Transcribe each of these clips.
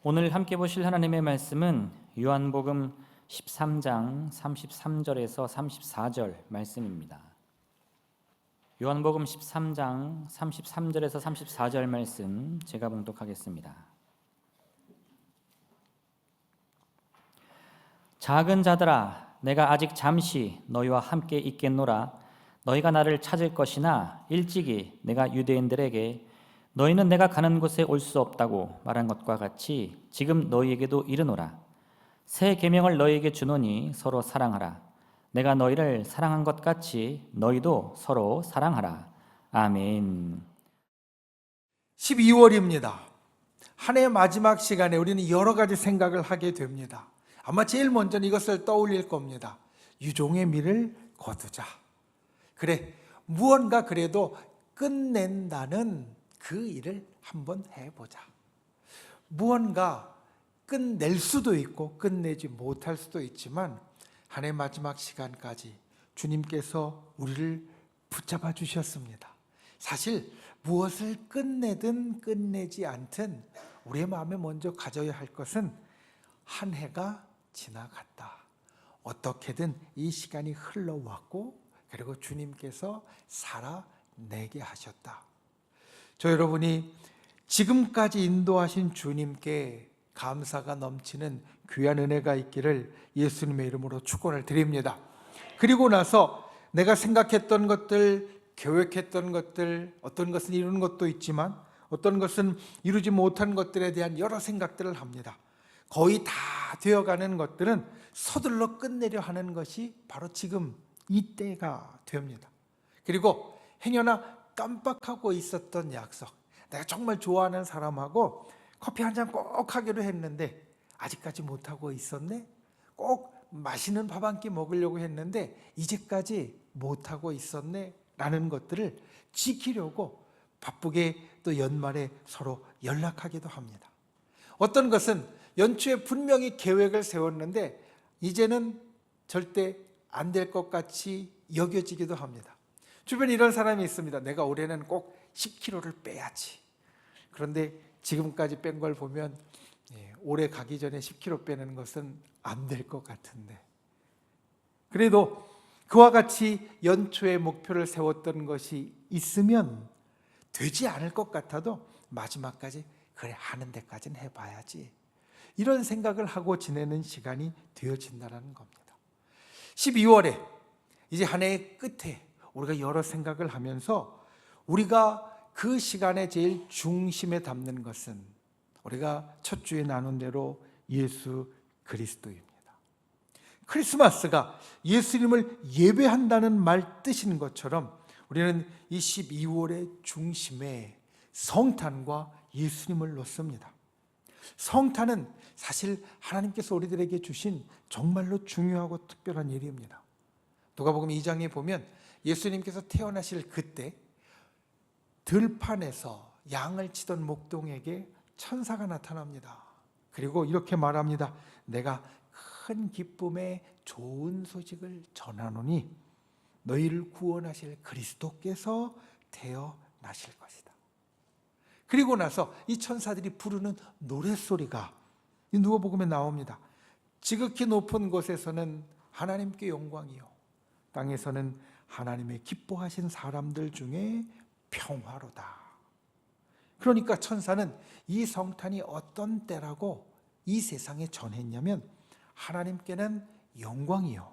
오늘 함께 보실 하나님의 말씀은 요한복음 13장 33절에서 34절 말씀입니다. 요한복음 13장 33절에서 34절 말씀 제가 봉독하겠습니다. 작은 자들아, 내가 아직 잠시 너희와 함께 있겠노라. 너희가 나를 찾을 것이나 일찍이 내가 유대인들에게 너희는 내가 가는 곳에 올 수 없다고 말한 것과 같이 지금 너희에게도 이르노라. 새 계명을 너희에게 주노니 서로 사랑하라. 내가 너희를 사랑한 것 같이 너희도 서로 사랑하라. 아멘. 12월입니다. 한 해의 마지막 시간에 우리는 여러 가지 생각을 하게 됩니다. 아마 제일 먼저는 이것을 떠올릴 겁니다. 유종의 미를 거두자. 그래, 무언가 그래도 끝낸다는 그 일을 한번 해보자. 무언가 끝낼 수도 있고 끝내지 못할 수도 있지만 한 해 마지막 시간까지 주님께서 우리를 붙잡아 주셨습니다. 사실 무엇을 끝내든 끝내지 않든 우리의 마음에 먼저 가져야 할 것은 한 해가 지나갔다. 어떻게든 이 시간이 흘러왔고 그리고 주님께서 살아내게 하셨다. 저 여러분이 지금까지 인도하신 주님께 감사가 넘치는 귀한 은혜가 있기를 예수님의 이름으로 축원을 드립니다. 그리고 나서 내가 생각했던 것들, 계획했던 것들, 어떤 것은 이루는 것도 있지만 어떤 것은 이루지 못한 것들에 대한 여러 생각들을 합니다. 거의 다 되어가는 것들은 서둘러 끝내려 하는 것이 바로 지금 이때가 됩니다. 그리고 행여나 깜빡하고 있었던 약속, 내가 정말 좋아하는 사람하고 커피 한 잔 꼭 하기로 했는데 아직까지 못하고 있었네. 꼭 맛있는 밥 한 끼 먹으려고 했는데 이제까지 못하고 있었네 라는 것들을 지키려고 바쁘게 또 연말에 서로 연락하기도 합니다. 어떤 것은 연초에 분명히 계획을 세웠는데 이제는 절대 안 될 것 같이 여겨지기도 합니다. 주변에 이런 사람이 있습니다. 내가 올해는 꼭 10kg를 빼야지. 그런데 지금까지 뺀 걸 보면 올해 가기 전에 10kg 빼는 것은 안 될 것 같은데, 그래도 그와 같이 연초에 목표를 세웠던 것이 있으면 되지 않을 것 같아도 마지막까지 그래 하는 데까지는 해봐야지, 이런 생각을 하고 지내는 시간이 되어진다는 겁니다. 12월에 이제 한 해의 끝에 우리가 여러 생각을 하면서 우리가 그 시간에 제일 중심에 담는 것은 우리가 첫 주에 나눈 대로 예수 그리스도입니다. 크리스마스가 예수님을 예배한다는 말 뜻인 것처럼 우리는 이 12월의 중심에 성탄과 예수님을 놓습니다. 성탄은 사실 하나님께서 우리들에게 주신 정말로 중요하고 특별한 일입니다. 누가복음 2장에 보면 예수님께서 태어나실 그때 들판에서 양을 치던 목동에게 천사가 나타납니다. 그리고 이렇게 말합니다. 내가 큰 기쁨의 좋은 소식을 전하노니 너희를 구원하실 그리스도께서 태어나실 것이다. 그리고 나서 이 천사들이 부르는 노랫소리가 누가복음에 나옵니다. 지극히 높은 곳에서는 하나님께 영광이요, 땅에서는 하나님의 기뻐하신 사람들 중에 평화로다. 그러니까 천사는 이 성탄이 어떤 때라고 이 세상에 전했냐면 하나님께는 영광이요,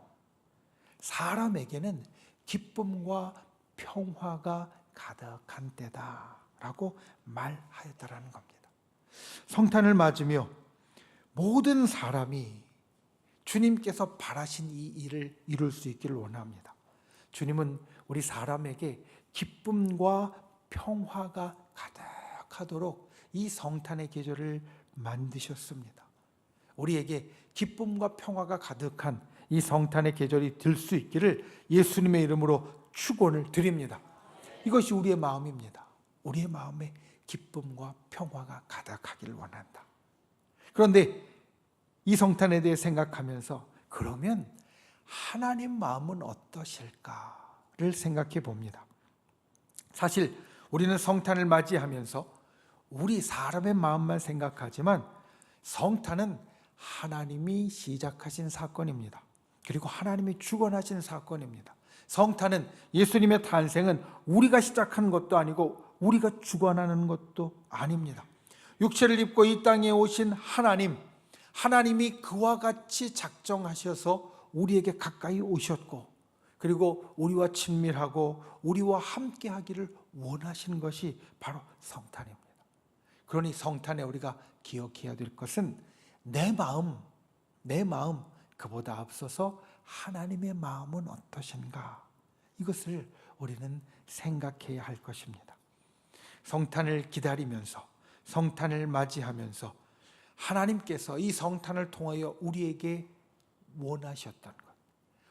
사람에게는 기쁨과 평화가 가득한 때다라고 말하였다라는 겁니다. 성탄을 맞으며 모든 사람이 주님께서 바라신 이 일을 이룰 수 있기를 원합니다. 주님은 우리 사람에게 기쁨과 평화가 가득하도록 이 성탄의 계절을 만드셨습니다. 우리에게 기쁨과 평화가 가득한 이 성탄의 계절이 될 수 있기를 예수님의 이름으로 축원을 드립니다. 이것이 우리의 마음입니다. 우리의 마음에 기쁨과 평화가 가득하기를 원한다. 그런데 이 성탄에 대해 생각하면서 그러면 하나님 마음은 어떠실까를 생각해 봅니다. 사실 우리는 성탄을 맞이하면서 우리 사람의 마음만 생각하지만 성탄은 하나님이 시작하신 사건입니다. 그리고 하나님이 주관하신 사건입니다. 성탄은 예수님의 탄생은 우리가 시작한 것도 아니고 우리가 주관하는 것도 아닙니다. 육체를 입고 이 땅에 오신 하나님이 그와 같이 작정하셔서 우리에게 가까이 오셨고, 그리고 우리와 친밀하고 우리와 함께 하기를 원하시는 것이 바로 성탄입니다. 그러니 성탄에 우리가 기억해야 될 것은 내 마음 그보다 앞서서 하나님의 마음은 어떠신가, 이것을 우리는 생각해야 할 것입니다. 성탄을 기다리면서, 성탄을 맞이하면서 하나님께서 이 성탄을 통하여 우리에게 원하셨던 것,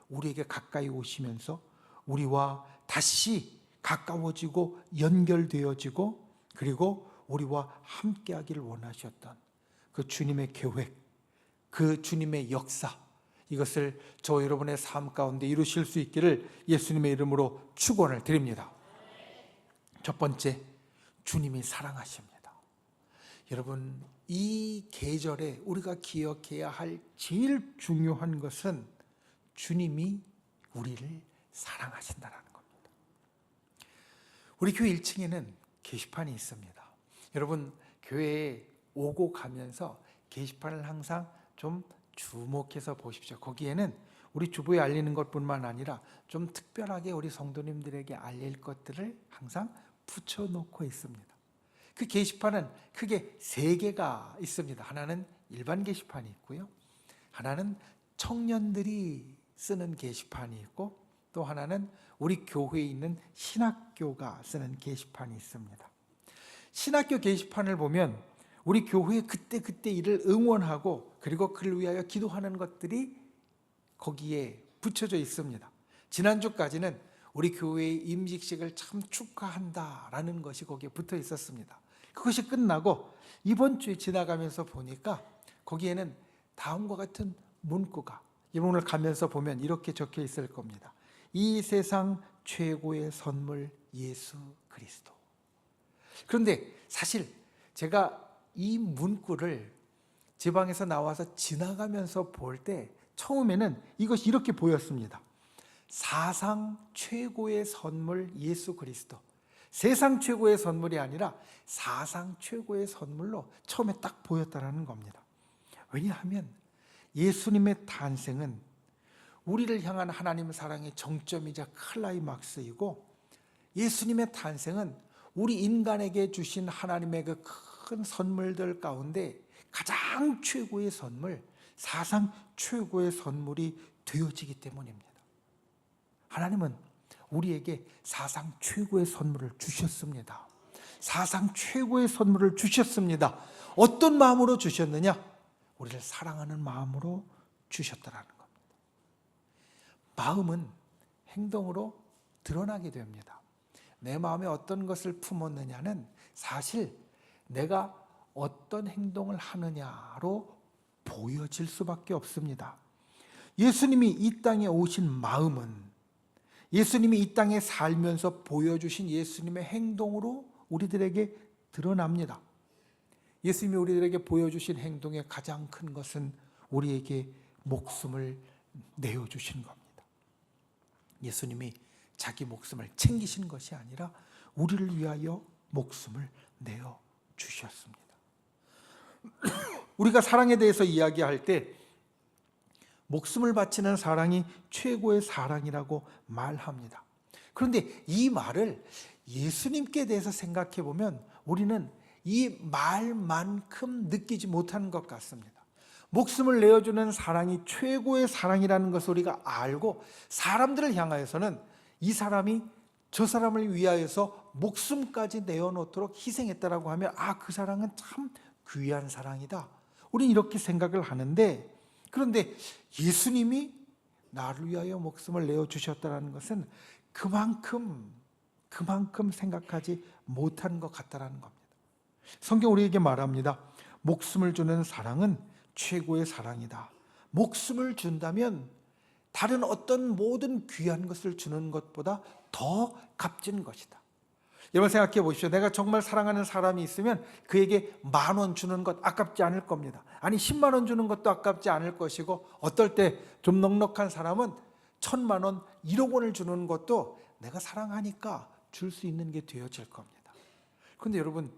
우리에게 가까이 오시면서 우리와 다시 가까워지고 연결되어지고, 그리고 우리와 함께하기를 원하셨던 그 주님의 계획, 그 주님의 역사, 이것을 저 여러분의 삶 가운데 이루실 수 있기를 예수님의 이름으로 축원을 드립니다. 첫 번째, 주님이 사랑하십니다. 여러분, 이 계절에 우리가 기억해야 할 제일 중요한 것은 주님이 우리를 사랑하신다는 겁니다. 우리 교회 1층에는 게시판이 있습니다. 여러분, 교회에 오고 가면서 게시판을 항상 좀 주목해서 보십시오. 거기에는 우리 주보에 알리는 것뿐만 아니라 좀 특별하게 우리 성도님들에게 알릴 것들을 항상 붙여놓고 있습니다. 그 게시판은 크게 3개가 있습니다. 하나는 일반 게시판이 있고요, 하나는 청년들이 쓰는 게시판이 있고, 또 하나는 우리 교회에 있는 신학교가 쓰는 게시판이 있습니다. 신학교 게시판을 보면 우리 교회의 그때 일을 응원하고, 그리고 그를 위하여 기도하는 것들이 거기에 붙여져 있습니다. 지난주까지는 우리 교회의 임직식을 참 축하한다라는 것이 거기에 붙어 있었습니다. 그것이 끝나고 이번 주에 지나가면서 보니까 거기에는 다음과 같은 문구가, 오늘 가면서 보면 이렇게 적혀 있을 겁니다. 이 세상 최고의 선물 예수 그리스도. 그런데 사실 제가 이 문구를 제 방에서 나와서 지나가면서 볼 때 처음에는 이것이 이렇게 보였습니다. 사상 최고의 선물 예수 그리스도. 세상 최고의 선물이 아니라 사상 최고의 선물로 처음에 딱 보였다는 겁니다. 왜냐하면 예수님의 탄생은 우리를 향한 하나님 사랑의 정점이자 클라이막스이고, 예수님의 탄생은 우리 인간에게 주신 하나님의 그 큰 선물들 가운데 가장 최고의 선물, 사상 최고의 선물이 되어지기 때문입니다. 하나님은 우리에게 사상 최고의 선물을 주셨습니다. 사상 최고의 선물을 주셨습니다. 어떤 마음으로 주셨느냐? 우리를 사랑하는 마음으로 주셨다라는 겁니다. 마음은 행동으로 드러나게 됩니다. 내 마음에 어떤 것을 품었느냐는 사실 내가 어떤 행동을 하느냐로 보여질 수밖에 없습니다. 예수님이 이 땅에 오신 마음은, 예수님이 이 땅에 살면서 보여주신 예수님의 행동으로 우리들에게 드러납니다. 예수님이 우리들에게 보여주신 행동의 가장 큰 것은 우리에게 목숨을 내어주신 겁니다. 예수님이 자기 목숨을 챙기신 것이 아니라 우리를 위하여 목숨을 내어주셨습니다. 우리가 사랑에 대해서 이야기할 때 목숨을 바치는 사랑이 최고의 사랑이라고 말합니다. 그런데 이 말을 예수님께 대해서 생각해 보면 우리는 이 말만큼 느끼지 못하는 것 같습니다. 목숨을 내어주는 사랑이 최고의 사랑이라는 것을 우리가 알고, 사람들을 향하여서는 이 사람이 저 사람을 위하여서 목숨까지 내어놓도록 희생했다라고 하면, 아, 그 사랑은 참 귀한 사랑이다, 우리는 이렇게 생각을 하는데, 그런데 예수님이 나를 위하여 목숨을 내어주셨다는 것은 그만큼 생각하지 못한 것 같다라는 겁니다. 성경 우리에게 말합니다. 목숨을 주는 사랑은 최고의 사랑이다. 목숨을 준다면 다른 어떤 모든 귀한 것을 주는 것보다 더 값진 것이다. 여러분 생각해 보십시오. 내가 정말 사랑하는 사람이 있으면 그에게 10,000원 주는 것 아깝지 않을 겁니다. 아니 10만 원 주는 것도 아깝지 않을 것이고, 어떨 때 좀 넉넉한 사람은 1,000만 원, 1억 원을 주는 것도 내가 사랑하니까 줄 수 있는 게 되어질 겁니다. 그런데 여러분,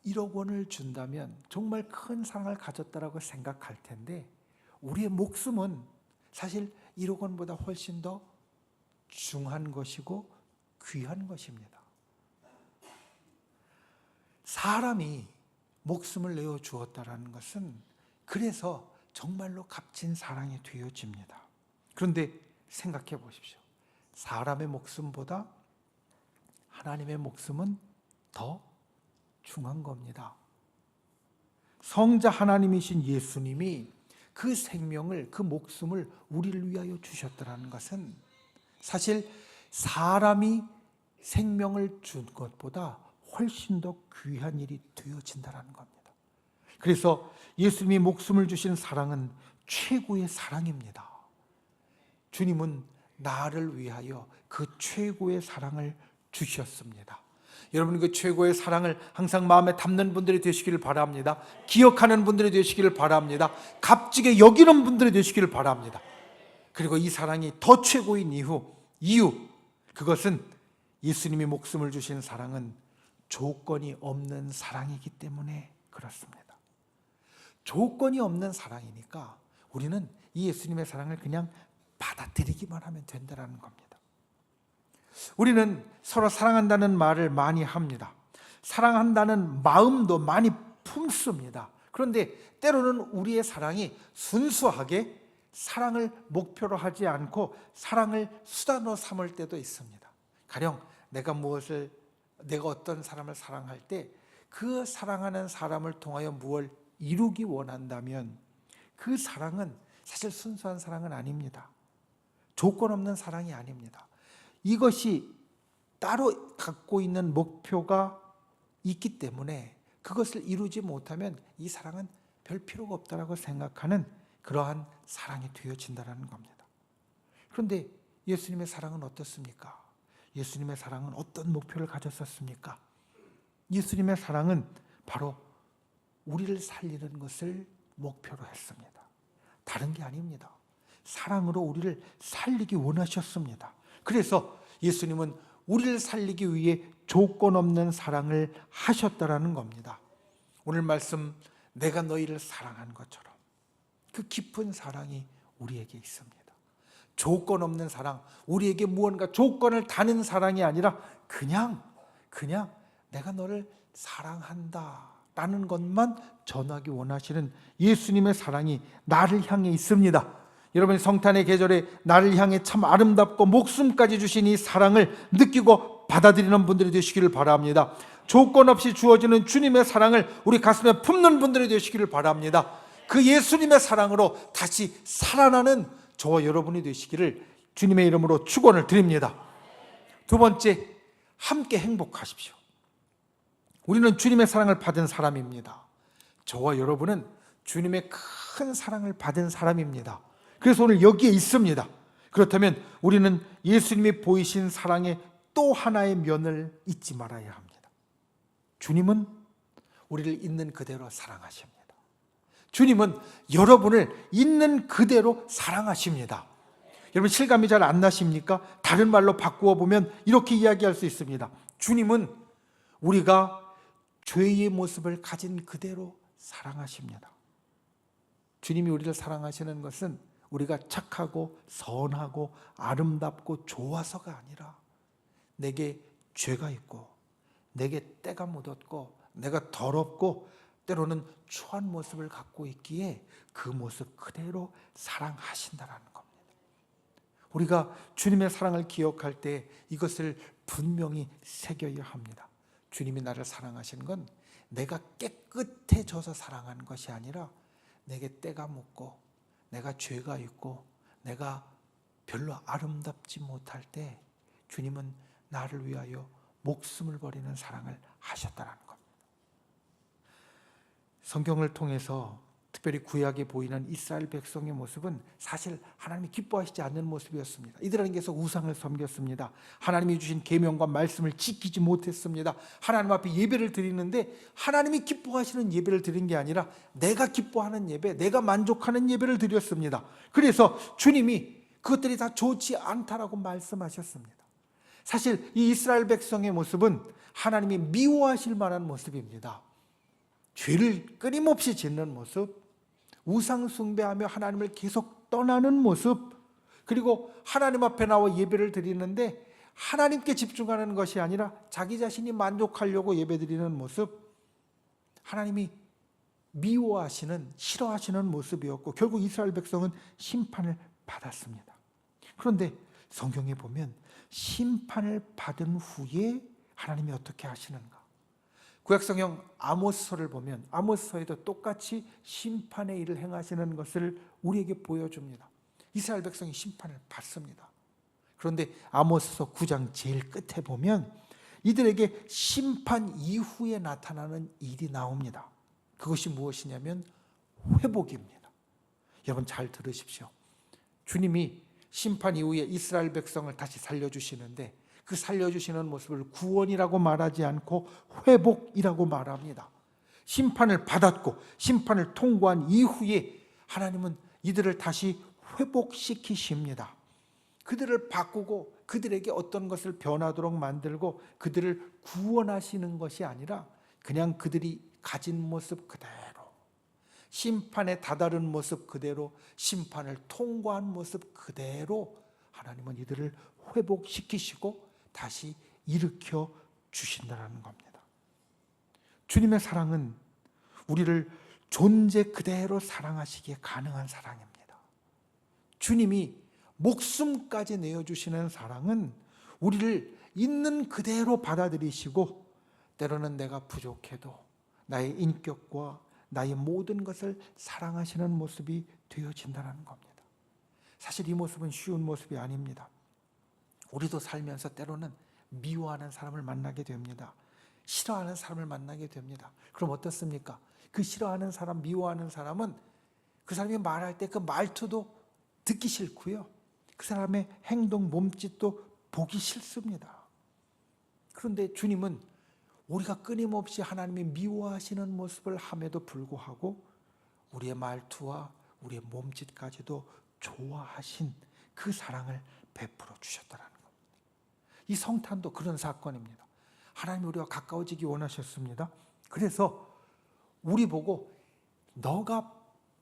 1억 원을 준다면 정말 큰 사랑을 가졌다라고 생각할 텐데, 우리의 목숨은 사실 1억 원보다 훨씬 더 중한 것이고 귀한 것입니다. 사람이 목숨을 내어 주었다라는 것은 그래서 정말로 값진 사랑이 되어집니다. 그런데 생각해 보십시오. 사람의 목숨보다 하나님의 목숨은 더 중한 겁니다. 성자 하나님이신 예수님이 그 생명을, 그 목숨을 우리를 위하여 주셨다는 것은 사실 사람이 생명을 준 것보다 훨씬 더 귀한 일이 되어진다는 겁니다. 그래서 예수님이 목숨을 주신 사랑은 최고의 사랑입니다. 주님은 나를 위하여 그 최고의 사랑을 주셨습니다. 여러분, 그 최고의 사랑을 항상 마음에 담는 분들이 되시기를 바랍니다. 기억하는 분들이 되시기를 바랍니다. 값지게 여기는 분들이 되시기를 바랍니다. 그리고 이 사랑이 더 최고인 이유, 그것은 예수님이 목숨을 주신 사랑은 조건이 없는 사랑이기 때문에 그렇습니다. 조건이 없는 사랑이니까 우리는 이 예수님의 사랑을 그냥 받아들이기만 하면 된다는 겁니다. 우리는 서로 사랑한다는 말을 많이 합니다. 사랑한다는 마음도 많이 품습니다. 그런데 때로는 우리의 사랑이 순수하게 사랑을 목표로 하지 않고 사랑을 수단으로 삼을 때도 있습니다. 가령 내가 어떤 사람을 사랑할 때 그 사랑하는 사람을 통하여 무엇을 이루기 원한다면 그 사랑은 사실 순수한 사랑은 아닙니다. 조건 없는 사랑이 아닙니다. 이것이 따로 갖고 있는 목표가 있기 때문에 그것을 이루지 못하면 이 사랑은 별 필요가 없다라고 생각하는 그러한 사랑이 되어진다는 겁니다. 그런데 예수님의 사랑은 어떻습니까? 예수님의 사랑은 어떤 목표를 가졌었습니까? 예수님의 사랑은 바로 우리를 살리는 것을 목표로 했습니다. 다른 게 아닙니다. 사랑으로 우리를 살리기 원하셨습니다. 그래서 예수님은 우리를 살리기 위해 조건 없는 사랑을 하셨다라는 겁니다. 오늘 말씀, 내가 너희를 사랑한 것처럼 그 깊은 사랑이 우리에게 있습니다. 조건 없는 사랑, 우리에게 무언가 조건을 다는 사랑이 아니라 그냥 내가 너를 사랑한다 라는 것만 전하기 원하시는 예수님의 사랑이 나를 향해 있습니다. 여러분, 성탄의 계절에 나를 향해 참 아름답고 목숨까지 주신 이 사랑을 느끼고 받아들이는 분들이 되시기를 바랍니다. 조건 없이 주어지는 주님의 사랑을 우리 가슴에 품는 분들이 되시기를 바랍니다. 그 예수님의 사랑으로 다시 살아나는 저와 여러분이 되시기를 주님의 이름으로 축원을 드립니다. 두 번째, 함께 행복하십시오. 우리는 주님의 사랑을 받은 사람입니다. 저와 여러분은 주님의 큰 사랑을 받은 사람입니다. 그래서 오늘 여기에 있습니다. 그렇다면 우리는 예수님이 보이신 사랑의 또 하나의 면을 잊지 말아야 합니다. 주님은 우리를 있는 그대로 사랑하십니다. 주님은 여러분을 있는 그대로 사랑하십니다. 여러분, 실감이 잘 안 나십니까? 다른 말로 바꾸어 보면 이렇게 이야기할 수 있습니다. 주님은 우리가 죄의 모습을 가진 그대로 사랑하십니다. 주님이 우리를 사랑하시는 것은 우리가 착하고 선하고 아름답고 좋아서가 아니라 내게 죄가 있고 내게 때가 묻었고 내가 더럽고 때로는 추한 모습을 갖고 있기에 그 모습 그대로 사랑하신다라는 겁니다. 우리가 주님의 사랑을 기억할 때 이것을 분명히 새겨야 합니다. 주님이 나를 사랑하시는 건 내가 깨끗해져서 사랑하는 것이 아니라 내게 때가 묻고 내가 죄가 있고 내가 별로 아름답지 못할 때 주님은 나를 위하여 목숨을 버리는 사랑을 하셨다는 겁니다. 성경을 통해서 특별히 구약에 보이는 이스라엘 백성의 모습은 사실 하나님이 기뻐하시지 않는 모습이었습니다. 이들은 계속 우상을 섬겼습니다. 하나님이 주신 계명과 말씀을 지키지 못했습니다. 하나님 앞에 예배를 드리는데 하나님이 기뻐하시는 예배를 드린 게 아니라 내가 기뻐하는 예배, 내가 만족하는 예배를 드렸습니다. 그래서 주님이 그것들이 다 좋지 않다라고 말씀하셨습니다. 사실 이 이스라엘 백성의 모습은 하나님이 미워하실 만한 모습입니다. 죄를 끊임없이 짓는 모습, 우상 숭배하며 하나님을 계속 떠나는 모습, 그리고 하나님 앞에 나와 예배를 드리는데 하나님께 집중하는 것이 아니라 자기 자신이 만족하려고 예배드리는 모습, 하나님이 미워하시는, 싫어하시는 모습이었고 결국 이스라엘 백성은 심판을 받았습니다. 그런데 성경에 보면 심판을 받은 후에 하나님이 어떻게 하시는가? 구약성경 아모스서를 보면 아모스서에도 똑같이 심판의 일을 행하시는 것을 우리에게 보여줍니다. 이스라엘 백성이 심판을 받습니다. 그런데 아모스서 9장 제일 끝에 보면 이들에게 심판 이후에 나타나는 일이 나옵니다. 그것이 무엇이냐면 회복입니다. 여러분 잘 들으십시오. 주님이 심판 이후에 이스라엘 백성을 다시 살려주시는데 그 살려주시는 모습을 구원이라고 말하지 않고 회복이라고 말합니다. 심판을 받았고 심판을 통과한 이후에 하나님은 이들을 다시 회복시키십니다. 그들을 바꾸고 그들에게 어떤 것을 변하도록 만들고 그들을 구원하시는 것이 아니라 그냥 그들이 가진 모습 그대로, 심판에 다다른 모습 그대로, 심판을 통과한 모습 그대로 하나님은 이들을 회복시키시고 다시 일으켜 주신다는 겁니다. 주님의 사랑은 우리를 존재 그대로 사랑하시기에 가능한 사랑입니다. 주님이 목숨까지 내어주시는 사랑은 우리를 있는 그대로 받아들이시고 때로는 내가 부족해도 나의 인격과 나의 모든 것을 사랑하시는 모습이 되어진다는 겁니다. 사실 이 모습은 쉬운 모습이 아닙니다. 우리도 살면서 때로는 미워하는 사람을 만나게 됩니다. 싫어하는 사람을 만나게 됩니다. 그럼 어떻습니까? 그 싫어하는 사람, 미워하는 사람은 그 사람이 말할 때 그 말투도 듣기 싫고요. 그 사람의 행동, 몸짓도 보기 싫습니다. 그런데 주님은 우리가 끊임없이 하나님이 미워하시는 모습을 함에도 불구하고 우리의 말투와 우리의 몸짓까지도 좋아하신 그 사랑을 베풀어 주셨다는 겁니다. 이 성탄도 그런 사건입니다. 하나님이 우리와 가까워지기 원하셨습니다. 그래서 우리 보고 너가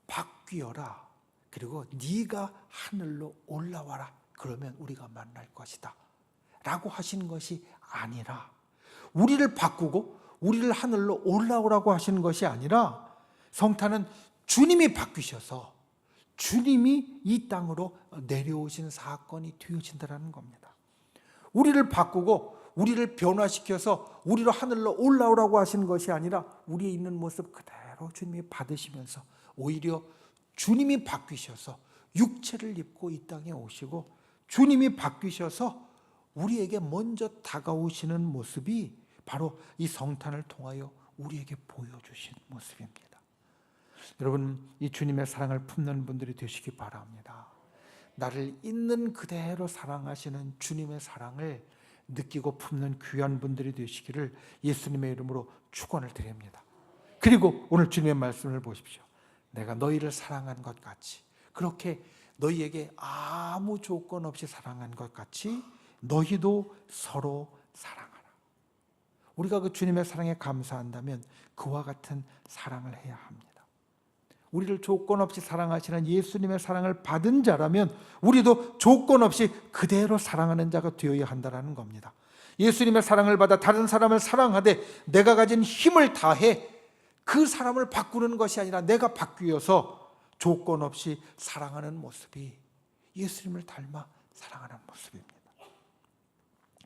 바뀌어라. 그리고 네가 하늘로 올라와라. 그러면 우리가 만날 것이다. 라고 하신 것이 아니라 우리를 바꾸고 우리를 하늘로 올라오라고 하시는 것이 아니라 성탄은 주님이 바뀌셔서 주님이 이 땅으로 내려오신 사건이 되어진다는 겁니다. 우리를 바꾸고 우리를 변화시켜서 우리로 하늘로 올라오라고 하시는 것이 아니라 우리의 있는 모습 그대로 주님이 받으시면서 오히려 주님이 바뀌셔서 육체를 입고 이 땅에 오시고 주님이 바뀌셔서 우리에게 먼저 다가오시는 모습이 바로 이 성탄을 통하여 우리에게 보여주신 모습입니다. 여러분, 이 주님의 사랑을 품는 분들이 되시기 바랍니다. 나를 있는 그대로 사랑하시는 주님의 사랑을 느끼고 품는 귀한 분들이 되시기를 예수님의 이름으로 축원을 드립니다. 그리고 오늘 주님의 말씀을 보십시오. 내가 너희를 사랑한 것 같이, 그렇게 너희에게 아무 조건 없이 사랑한 것 같이 너희도 서로 사랑하라. 우리가 그 주님의 사랑에 감사한다면 그와 같은 사랑을 해야 합니다. 우리를 조건 없이 사랑하시는 예수님의 사랑을 받은 자라면 우리도 조건 없이 그대로 사랑하는 자가 되어야 한다는 겁니다. 예수님의 사랑을 받아 다른 사람을 사랑하되 내가 가진 힘을 다해 그 사람을 바꾸는 것이 아니라 내가 바뀌어서 조건 없이 사랑하는 모습이 예수님을 닮아 사랑하는 모습입니다.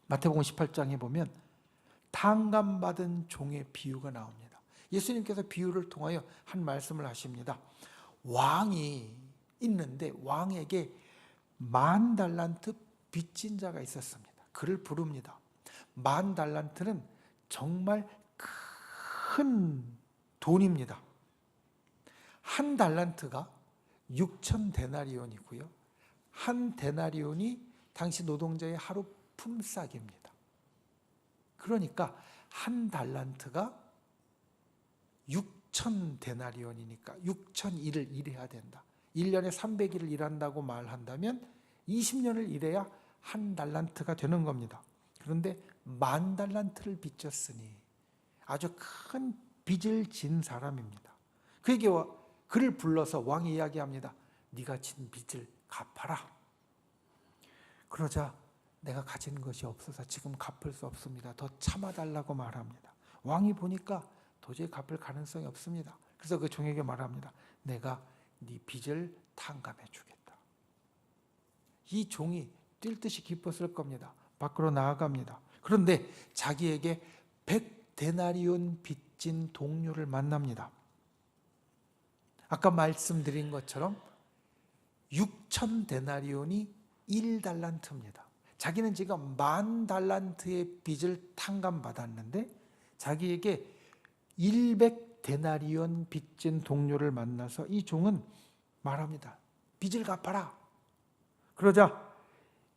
마태복음 18장에 보면 탕감받은 종의 비유가 나옵니다. 예수님께서 비유를 통하여 한 말씀을 하십니다. 왕이 있는데 왕에게 10,000달란트 빚진 자가 있었습니다. 그를 부릅니다. 10,000달란트는 정말 큰 돈입니다. 한 달란트가 6천 데나리온이고요. 한 데나리온이 당시 노동자의 하루 품삯입니다. 그러니까 한 달란트가 6천 데나리온이니까 6,000일을 일해야 된다. 1년에 300일을 일한다고 말한다면 20년을 일해야 한 달란트가 되는 겁니다. 그런데 10,000달란트를 빚졌으니 아주 큰 빚을 진 사람입니다. 그에게 그를 불러서 왕이 이야기합니다. 네가 진 빚을 갚아라. 그러자 내가 가진 것이 없어서 지금 갚을 수 없습니다. 더 참아달라고 말합니다. 왕이 보니까 도저히 갚을 가능성이 없습니다. 그래서 그 종에게 말합니다. 내가 네 빚을 탕감해 주겠다. 이 종이 뛸 듯이 기뻤을 겁니다. 밖으로 나아갑니다. 그런데 자기에게 100데나리온 빚진 동료를 만납니다. 아까 말씀드린 것처럼 6,000데나리온이 1달란트입니다. 자기는 지금 10,000달란트의 빚을 탕감받았는데 자기에게 100데나리온 빚진 동료를 만나서 이 종은 말합니다. 빚을 갚아라. 그러자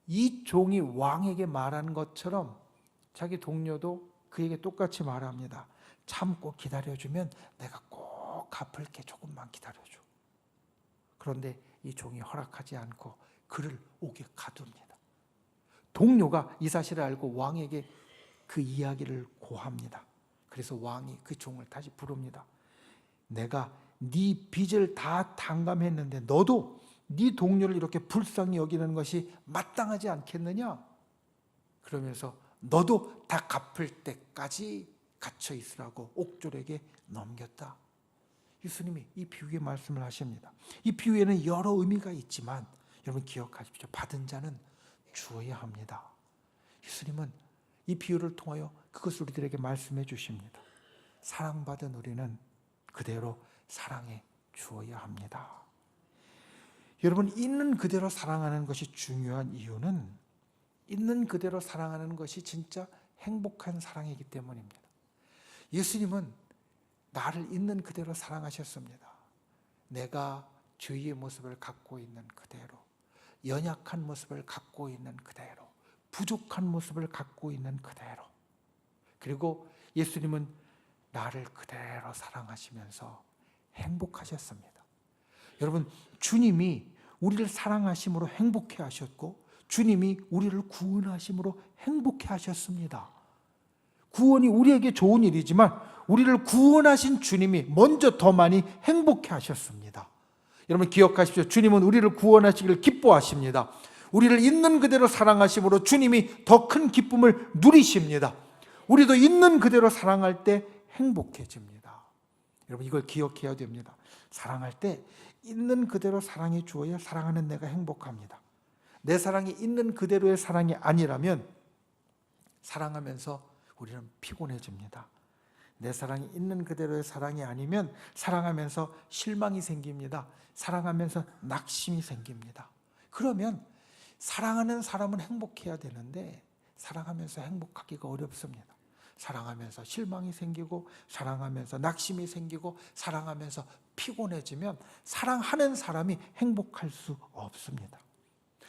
이 종이 왕에게 말한 것처럼 자기 동료도 그에게 똑같이 말합니다. 참고 기다려주면 내가 꼭 갚을게. 조금만 기다려줘. 그런데 이 종이 허락하지 않고 그를 옥에 가둡니다. 동료가 이 사실을 알고 왕에게 그 이야기를 고합니다. 그래서 왕이 그 종을 다시 부릅니다. 내가 네 빚을 다 탕감했는데 너도 네 동료를 이렇게 불쌍히 여기는 것이 마땅하지 않겠느냐? 그러면서 너도 다 갚을 때까지 갇혀 있으라고 옥졸에게 넘겼다. 예수님이 이 비유의 말씀을 하십니다. 이 비유에는 여러 의미가 있지만 여러분 기억하십시오. 받은 자는 주어야 합니다. 예수님은 이 비유를 통하여 그것을 우리들에게 말씀해 주십니다. 사랑받은 우리는 그대로 사랑해 주어야 합니다. 여러분, 있는 그대로 사랑하는 것이 중요한 이유는 있는 그대로 사랑하는 것이 진짜 행복한 사랑이기 때문입니다. 예수님은 나를 있는 그대로 사랑하셨습니다. 내가 죄의 모습을 갖고 있는 그대로, 연약한 모습을 갖고 있는 그대로, 부족한 모습을 갖고 있는 그대로. 그리고 예수님은 나를 그대로 사랑하시면서 행복하셨습니다. 여러분, 주님이 우리를 사랑하심으로 행복해 하셨고 주님이 우리를 구원하심으로 행복해 하셨습니다. 구원이 우리에게 좋은 일이지만 우리를 구원하신 주님이 먼저 더 많이 행복해 하셨습니다. 여러분 기억하십시오. 주님은 우리를 구원하시기를 기뻐하십니다. 우리를 있는 그대로 사랑하심으로 주님이 더 큰 기쁨을 누리십니다. 우리도 있는 그대로 사랑할 때 행복해집니다. 여러분 이걸 기억해야 됩니다. 사랑할 때 있는 그대로 사랑해 주어야 사랑하는 내가 행복합니다. 내 사랑이 있는 그대로의 사랑이 아니라면 사랑하면서 우리는 피곤해집니다. 내 사랑이 있는 그대로의 사랑이 아니면 사랑하면서 실망이 생깁니다. 사랑하면서 낙심이 생깁니다. 그러면 사랑하는 사람은 행복해야 되는데 사랑하면서 행복하기가 어렵습니다. 사랑하면서 실망이 생기고 사랑하면서 낙심이 생기고 사랑하면서 피곤해지면 사랑하는 사람이 행복할 수 없습니다.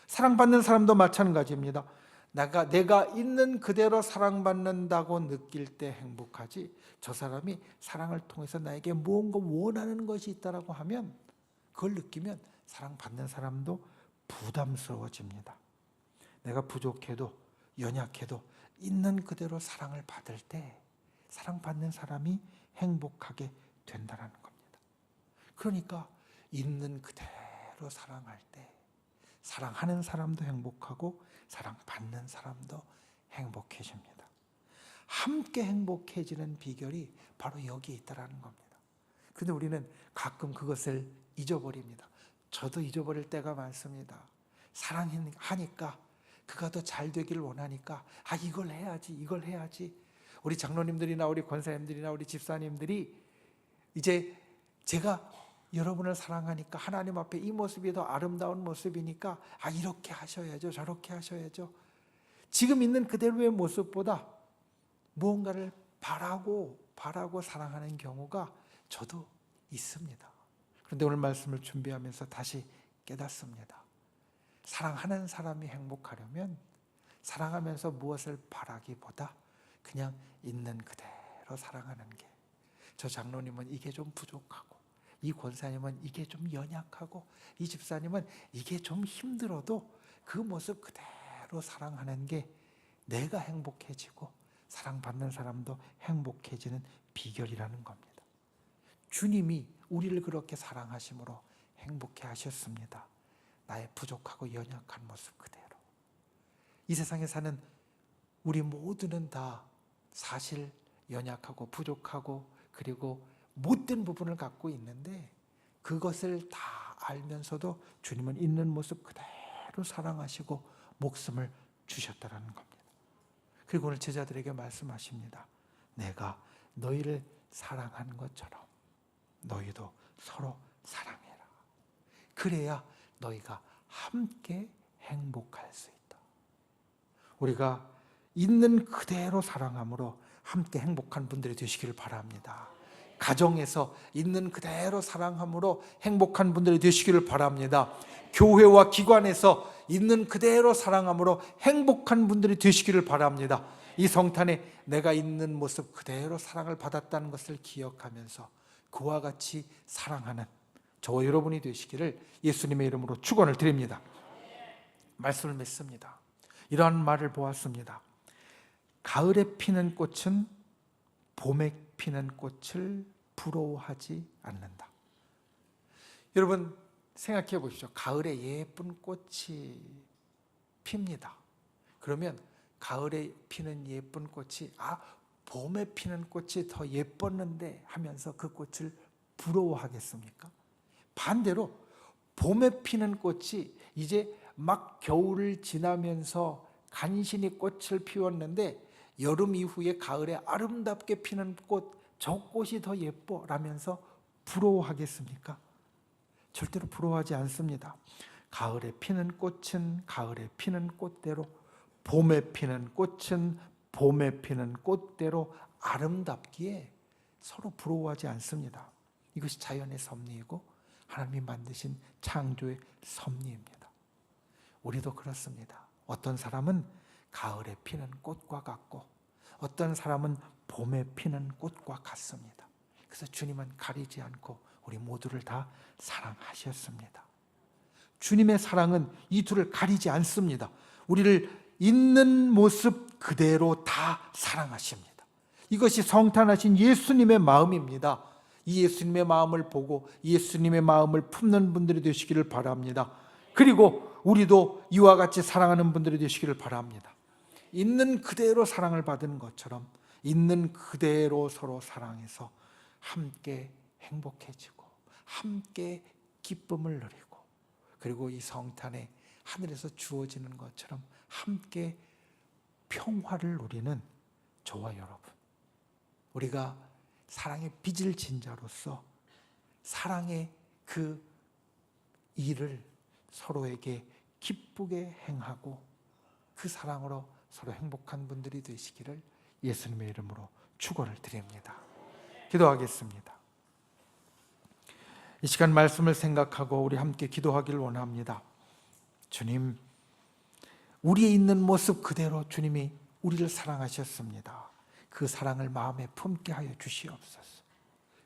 사랑받는 사람도 마찬가지입니다. 내가 있는 그대로 사랑받는다고 느낄 때 행복하지, 저 사람이 사랑을 통해서 나에게 무언가 원하는 것이 있다고 하면 그걸 느끼면 사랑받는 사람도 부담스러워집니다. 내가 부족해도 연약해도 있는 그대로 사랑을 받을 때 사랑받는 사람이 행복하게 된다는 겁니다. 그러니까 있는 그대로 사랑할 때 사랑하는 사람도 행복하고 사랑받는 사람도 행복해집니다. 함께 행복해지는 비결이 바로 여기에 있다는 겁니다. 그런데 우리는 가끔 그것을 잊어버립니다. 저도 잊어버릴 때가 많습니다. 사랑하니까 그가 더 잘 되기를 원하니까 이걸 해야지. 우리 장로님들이나 우리 권사님들이나 우리 집사님들이 이제 제가 여러분을 사랑하니까 하나님 앞에 이 모습이 더 아름다운 모습이니까 이렇게 하셔야죠, 저렇게 하셔야죠. 지금 있는 그대로의 모습보다 무언가를 바라고 사랑하는 경우가 저도 있습니다. 그런데 오늘 말씀을 준비하면서 다시 깨닫습니다. 사랑하는 사람이 행복하려면 사랑하면서 무엇을 바라기보다 그냥 있는 그대로 사랑하는 게, 저 장로님은 이게 좀 부족하고, 이 권사님은 이게 좀 연약하고, 이 집사님은 이게 좀 힘들어도 그 모습 그대로 사랑하는 게 내가 행복해지고 사랑받는 사람도 행복해지는 비결이라는 겁니다. 주님이 우리를 그렇게 사랑하심으로 행복해 하셨습니다. 나의 부족하고 연약한 모습 그대로. 이 세상에 사는 우리 모두는 다 사실 연약하고 부족하고 그리고 못된 부분을 갖고 있는데, 그것을 다 알면서도 주님은 있는 모습 그대로 사랑하시고 목숨을 주셨다는 겁니다. 그리고 오늘 제자들에게 말씀하십니다. 내가 너희를 사랑한 것처럼 너희도 서로 사랑해라. 그래야 너희가 함께 행복할 수 있다. 우리가 있는 그대로 사랑함으로 함께 행복한 분들이 되시기를 바랍니다. 가정에서 있는 그대로 사랑함으로 행복한 분들이 되시기를 바랍니다. 교회와 기관에서 있는 그대로 사랑함으로 행복한 분들이 되시기를 바랍니다. 이 성탄에 내가 있는 모습 그대로 사랑을 받았다는 것을 기억하면서 그와 같이 사랑하는 저와 여러분이 되시기를 예수님의 이름으로 축원을 드립니다. 말씀을 맺습니다. 이러한 말을 보았습니다. 가을에 피는 꽃은 봄에 피는 꽃을 부러워하지 않는다. 여러분 생각해 보십시오. 가을에 예쁜 꽃이 핍니다. 그러면 가을에 피는 예쁜 꽃이 봄에 피는 꽃이 더 예뻤는데 하면서 그 꽃을 부러워하겠습니까? 반대로 봄에 피는 꽃이 이제 막 겨울을 지나면서 간신히 꽃을 피웠는데 여름 이후에 가을에 아름답게 피는 꽃, 저 꽃이 더 예뻐라면서 부러워하겠습니까? 절대로 부러워하지 않습니다. 가을에 피는 꽃은 가을에 피는 꽃대로, 봄에 피는 꽃은 봄에 피는 꽃대로 아름답기에 서로 부러워하지 않습니다. 이것이 자연의 섭리이고 하나님이 만드신 창조의 섭리입니다. 우리도 그렇습니다. 어떤 사람은 가을에 피는 꽃과 같고 어떤 사람은 봄에 피는 꽃과 같습니다. 그래서 주님은 가리지 않고 우리 모두를 다 사랑하셨습니다. 주님의 사랑은 이 둘을 가리지 않습니다. 우리를 있는 모습 그대로 다 사랑하십니다. 이것이 성탄하신 예수님의 마음입니다. 이 예수님의 마음을 보고 예수님의 마음을 품는 분들이 되시기를 바랍니다. 그리고 우리도 이와 같이 사랑하는 분들이 되시기를 바랍니다. 있는 그대로 사랑을 받은 것처럼 있는 그대로 서로 사랑해서 함께 행복해지고 함께 기쁨을 누리고, 그리고 이 성탄에 하늘에서 주어지는 것처럼 함께 평화를 누리는 저와 여러분, 우리가 사랑의 빚을 진 자로서 사랑의 그 일을 서로에게 기쁘게 행하고 그 사랑으로 서로 행복한 분들이 되시기를 예수님의 이름으로 축원을 드립니다. 기도하겠습니다. 이 시간 말씀을 생각하고 우리 함께 기도하기를 원합니다. 주님, 우리의 있는 모습 그대로 주님이 우리를 사랑하셨습니다. 그 사랑을 마음에 품게 하여 주시옵소서.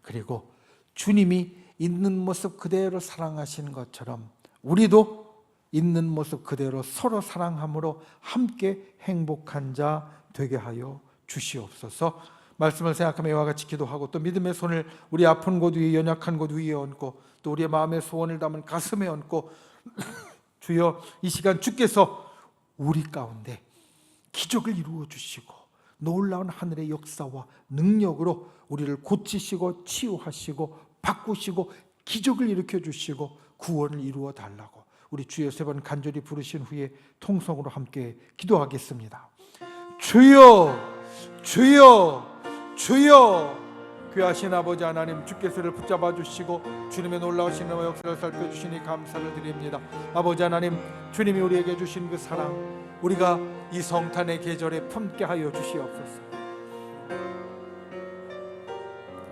그리고 주님이 있는 모습 그대로 사랑하신 것처럼 우리도 있는 모습 그대로 서로 사랑함으로 함께 행복한 자 되게 하여 주시옵소서. 말씀을 생각하며 이와 같이 기도하고 또 믿음의 손을 우리 아픈 곳 위에, 연약한 곳 위에 얹고 또 우리의 마음의 소원을 담은 가슴에 얹고 주여, 이 시간 주께서 우리 가운데 기적을 이루어 주시고 놀라운 하늘의 역사와 능력으로 우리를 고치시고 치유하시고 바꾸시고 기적을 일으켜 주시고 구원을 이루어 달라고 우리 주여 세 번 간절히 부르신 후에 통성으로 함께 기도하겠습니다. 주여, 주여, 주여. 귀하신 아버지 하나님, 주께서를 붙잡아 주시고 주님의 놀라우신 역사를 살펴주시니 감사를 드립니다. 아버지 하나님, 주님이 우리에게 주신 그 사랑, 우리가 이 성탄의 계절에 품게 하여 주시옵소서.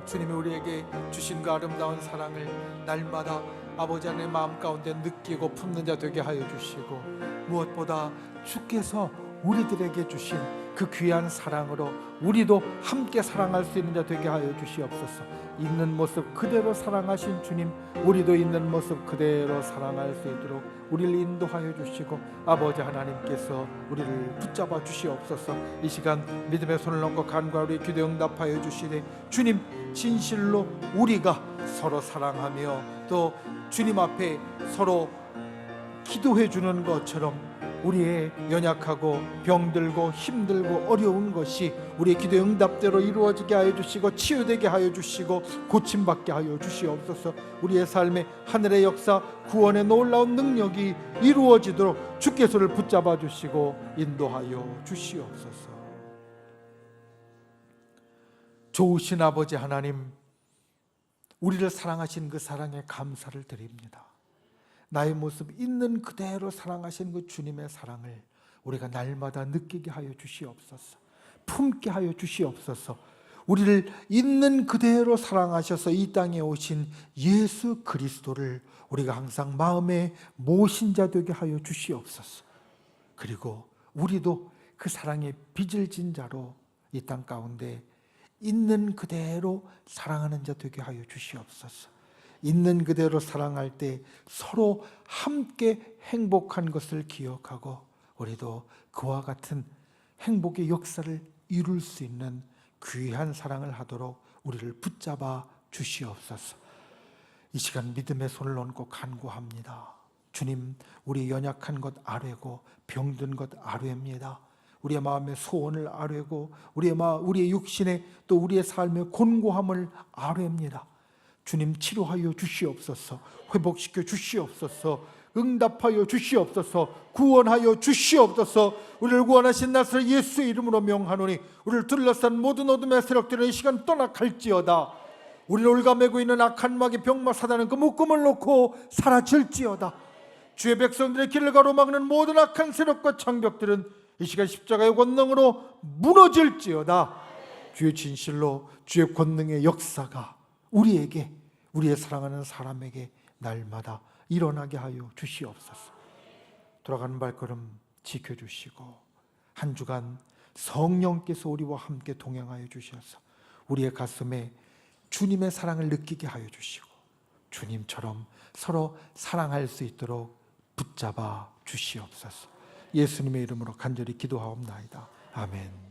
주님이 우리에게 주신 그 아름다운 사랑을 날마다 아버지 하나님의 마음 가운데 느끼고 품는 자 되게 하여 주시고, 무엇보다 주께서 우리들에게 주신 그 귀한 사랑으로 우리도 함께 사랑할 수 있는 자 되게 하여 주시옵소서. 있는 모습 그대로 사랑하신 주님, 우리도 있는 모습 그대로 사랑할 수 있도록 우리를 인도하여 주시고, 아버지 하나님께서 우리를 붙잡아 주시옵소서. 이 시간 믿음의 손을 얹고 간구하 우리 기도 응답하여 주시되, 주님 진실로 우리가 서로 사랑하며 또 주님 앞에 서로 기도해 주는 것처럼 우리의 연약하고 병들고 힘들고 어려운 것이 우리의 기도의 응답대로 이루어지게 하여 주시고, 치유되게 하여 주시고, 고침받게 하여 주시옵소서. 우리의 삶에 하늘의 역사, 구원의 놀라운 능력이 이루어지도록 주께서를 붙잡아 주시고 인도하여 주시옵소서. 좋으신 아버지 하나님, 우리를 사랑하신 그 사랑에 감사를 드립니다. 나의 모습 있는 그대로 사랑하신 그 주님의 사랑을 우리가 날마다 느끼게 하여 주시옵소서. 품게 하여 주시옵소서. 우리를 있는 그대로 사랑하셔서 이 땅에 오신 예수 그리스도를 우리가 항상 마음에 모신 자 되게 하여 주시옵소서. 그리고 우리도 그 사랑의 빚을 진 자로 이 땅 가운데 있는 그대로 사랑하는 자 되게 하여 주시옵소서. 있는 그대로 사랑할 때 서로 함께 행복한 것을 기억하고, 우리도 그와 같은 행복의 역사를 이룰 수 있는 귀한 사랑을 하도록 우리를 붙잡아 주시옵소서. 이 시간 믿음의 손을 얹고 간구합니다. 주님, 우리 연약한 것 아뢰고 병든 것 아뢰입니다. 우리의 마음의 소원을 아뢰고 우리의 육신의 또 우리의 삶의 곤고함을 아뢰입니다. 주님, 치료하여 주시옵소서. 회복시켜 주시옵소서. 응답하여 주시옵소서. 구원하여 주시옵소서. 우리를 구원하신 나사렛 예수의 이름으로 명하노니, 우리를 둘러싼 모든 어둠의 세력들은 이 시간 떠나갈지어다. 우리를 올가매고 있는 악한 마귀 병마 사단은 그 묶음을 놓고 사라질지어다. 주의 백성들의 길을 가로막는 모든 악한 세력과 장벽들은 이 시간 십자가의 권능으로 무너질지어다. 주의 진실로 주의 권능의 역사가 우리에게, 우리의 사랑하는 사람에게 날마다 일어나게 하여 주시옵소서. 돌아가는 발걸음 지켜주시고, 한 주간 성령께서 우리와 함께 동행하여 주셔서 우리의 가슴에 주님의 사랑을 느끼게 하여 주시고, 주님처럼 서로 사랑할 수 있도록 붙잡아 주시옵소서. 예수님의 이름으로 간절히 기도하옵나이다. 아멘.